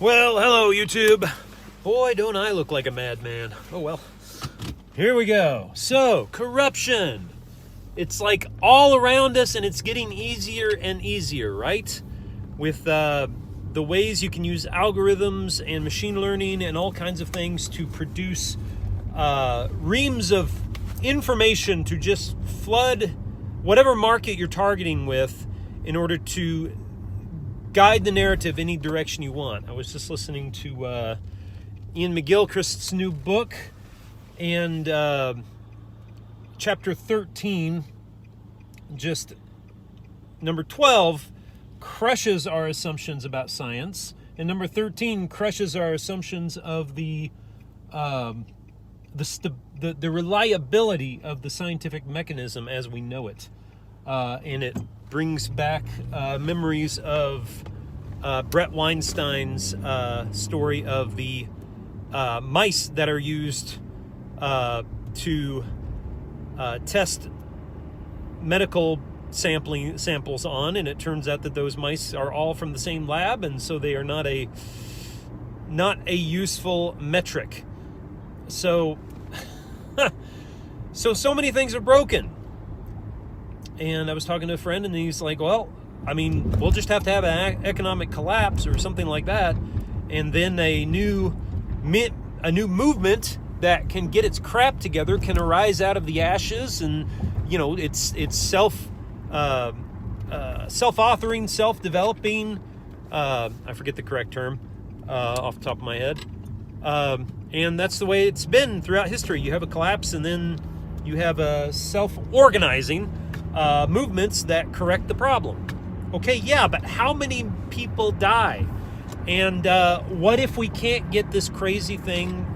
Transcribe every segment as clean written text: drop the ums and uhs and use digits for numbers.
Well, hello, YouTube. Boy, don't I look like a madman. Oh, well. Here we go. So, corruption. It's like all around us, and it's getting easier and easier, right? With the ways you can use algorithms and machine learning and all kinds of things to produce reams of information to just flood whatever market you're targeting with in order to guide the narrative any direction you want. I was just listening to Ian McGilchrist's new book, and chapter 13, just number 12, crushes our assumptions about science, and number 13 crushes our assumptions of the reliability of the scientific mechanism as we know it. And it brings back memories of Brett Weinstein's story of the mice that are used to test medical samples on, and it turns out that those mice are all from the same lab, and so they are not a useful metric. So so many things are broken. And I was talking to a friend, and he's like, well, I mean, we'll just have to have an economic collapse or something like that, and then a new movement that can get its crap together can arise out of the ashes, and it's self-authoring, self-developing. I forget the correct term off the top of my head, and that's the way it's been throughout history. You have a collapse, and then you have a self-organizing movements that correct the problem. Okay, yeah, but how many people die? And what if we can't get this crazy thing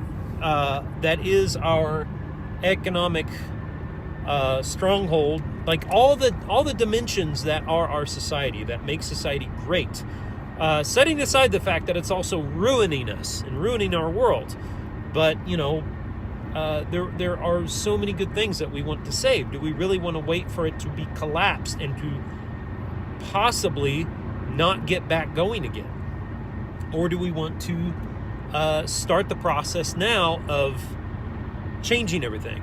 that is our economic stronghold, like all the dimensions that are our society, that make society great, setting aside the fact that it's also ruining us and ruining our world. But there are so many good things that we want to save. Do we really want to wait for it to be collapsed and to possibly not get back going again? Or do we want to start the process now of changing everything?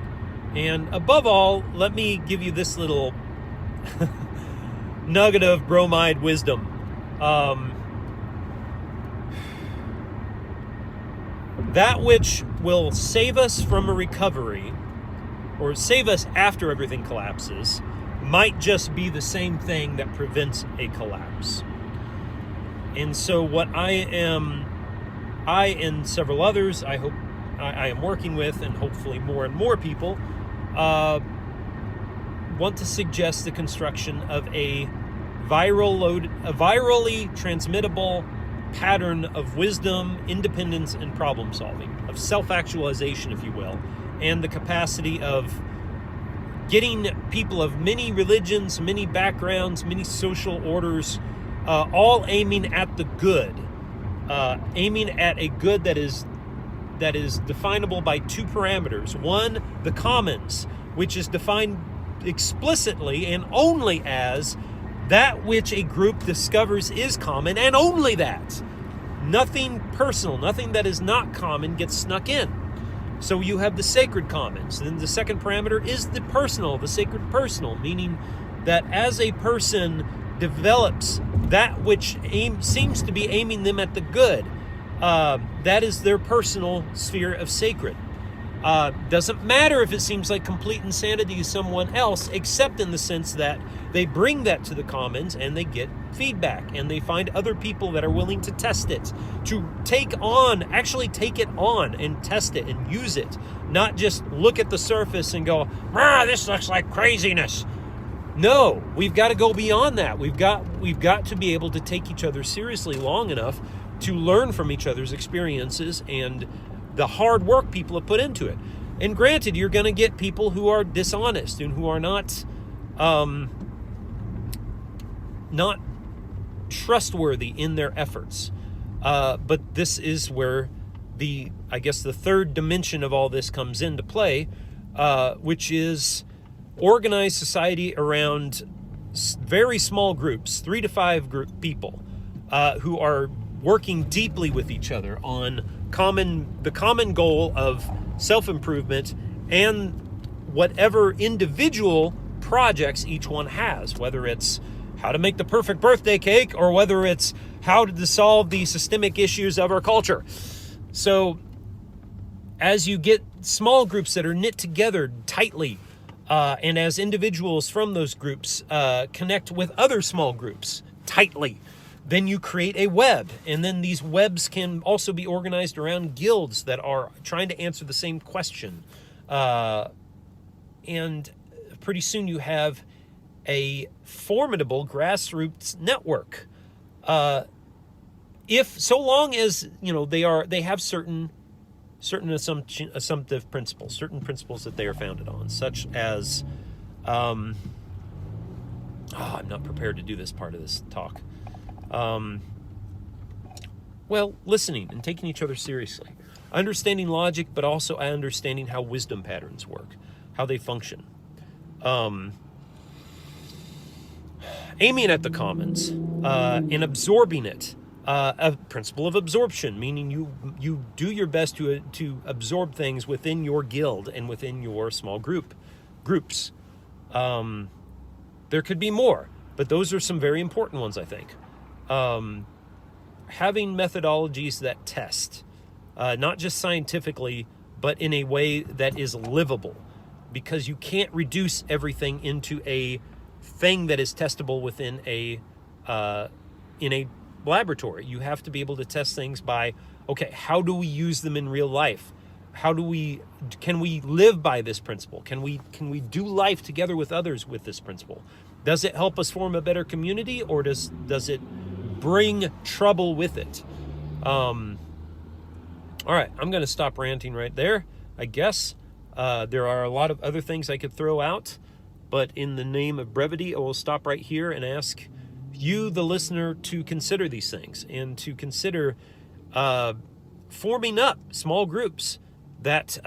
And above all, let me give you this little nugget of bromide wisdom. That which will save us from a recovery, or save us after everything collapses, might just be the same thing that prevents a collapse. And so what I and several others, I hope I am working with, and hopefully more and more people, want to suggest the construction of a virally transmittable pattern of wisdom, independence, and problem solving, of self-actualization, if you will, and the capacity of getting people of many religions, many backgrounds, many social orders, all aiming at the good, aiming at a good that is definable by two parameters. One, the commons, which is defined explicitly and only as that which a group discovers is common, and only that. Nothing personal, nothing that is not common gets snuck in. So you have the sacred commons. Then the second parameter is the personal, the sacred personal, meaning that as a person develops that which seems to be aiming them at the good, that is their personal sphere of sacred. Doesn't matter if it seems like complete insanity to someone else, except in the sense that they bring that to the commons and they get feedback, and they find other people that are willing to test it, to actually take it on and test it and use it, not just look at the surface and go, this looks like craziness. No, we've got to go beyond that. We've got to be able to take each other seriously long enough to learn from each other's experiences and the hard work people have put into it. And granted, you're going to get people who are dishonest and who are not trustworthy in their efforts. But this is where the third dimension of all this comes into play, which is organize society around very small groups, 3 to 5 people, who are working deeply with each other on the common goal of self-improvement and whatever individual projects each one has, whether it's how to make the perfect birthday cake or whether it's how to solve the systemic issues of our culture. So as you get small groups that are knit together tightly, and as individuals from those groups connect with other small groups tightly, then you create a web. And then these webs can also be organized around guilds that are trying to answer the same question. And pretty soon you have a formidable grassroots network. If so long as they have certain assumptive principles, certain principles that they are founded on, such as I'm not prepared to do this part of this talk. Listening and taking each other seriously, understanding logic, but also understanding how wisdom patterns work, how they function. Aiming at the commons and absorbing it. A principle of absorption, meaning you do your best to absorb things within your guild and within your small groups. There could be more, but those are some very important ones, I think. Having methodologies that test, not just scientifically, but in a way that is livable, because you can't reduce everything into a thing that is testable within in a laboratory. You have to be able to test things by, okay, how do we use them in real life? Can we live by this principle? Can we do life together with others with this principle? Does it help us form a better community, or does it bring trouble with it? All right, I'm going to stop ranting right there, I guess. There are a lot of other things I could throw out, but in the name of brevity, I will stop right here and ask you, the listener, to consider these things and to consider forming up small groups that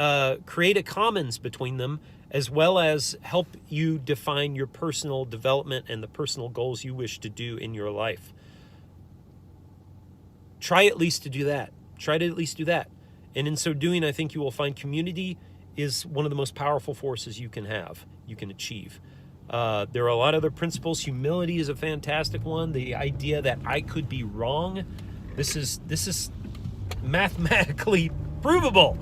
create a commons between them, as well as help you define your personal development and the personal goals you wish to do in your life. Try at least to do that. And in so doing, I think you will find community is one of the most powerful forces you can achieve. There are a lot of other principles. Humility is a fantastic one. The idea that I could be wrong. This is mathematically provable.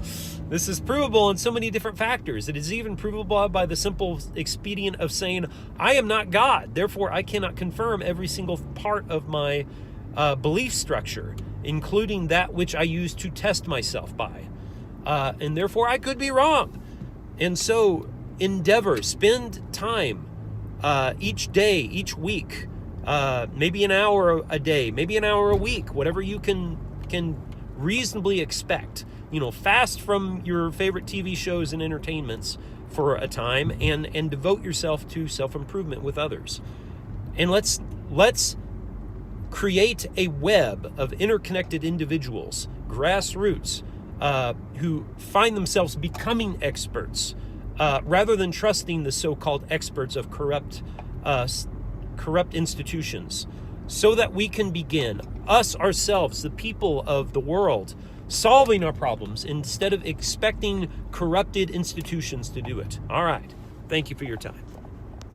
This is provable in so many different factors. It is even provable by the simple expedient of saying, I am not God. Therefore, I cannot confirm every single part of my belief structure, including that which I use to test myself by. And therefore, I could be wrong. And so, spend time each day, each week, maybe an hour a day, maybe an hour a week, whatever you can reasonably expect. Fast from your favorite TV shows and entertainments for a time, and devote yourself to self-improvement with others. And let's create a web of interconnected individuals, grassroots, who find themselves becoming experts, rather than trusting the so-called experts of corrupt institutions, so that we can begin, us ourselves, the people of the world, solving our problems instead of expecting corrupted institutions to do it. All right. Thank you for your time.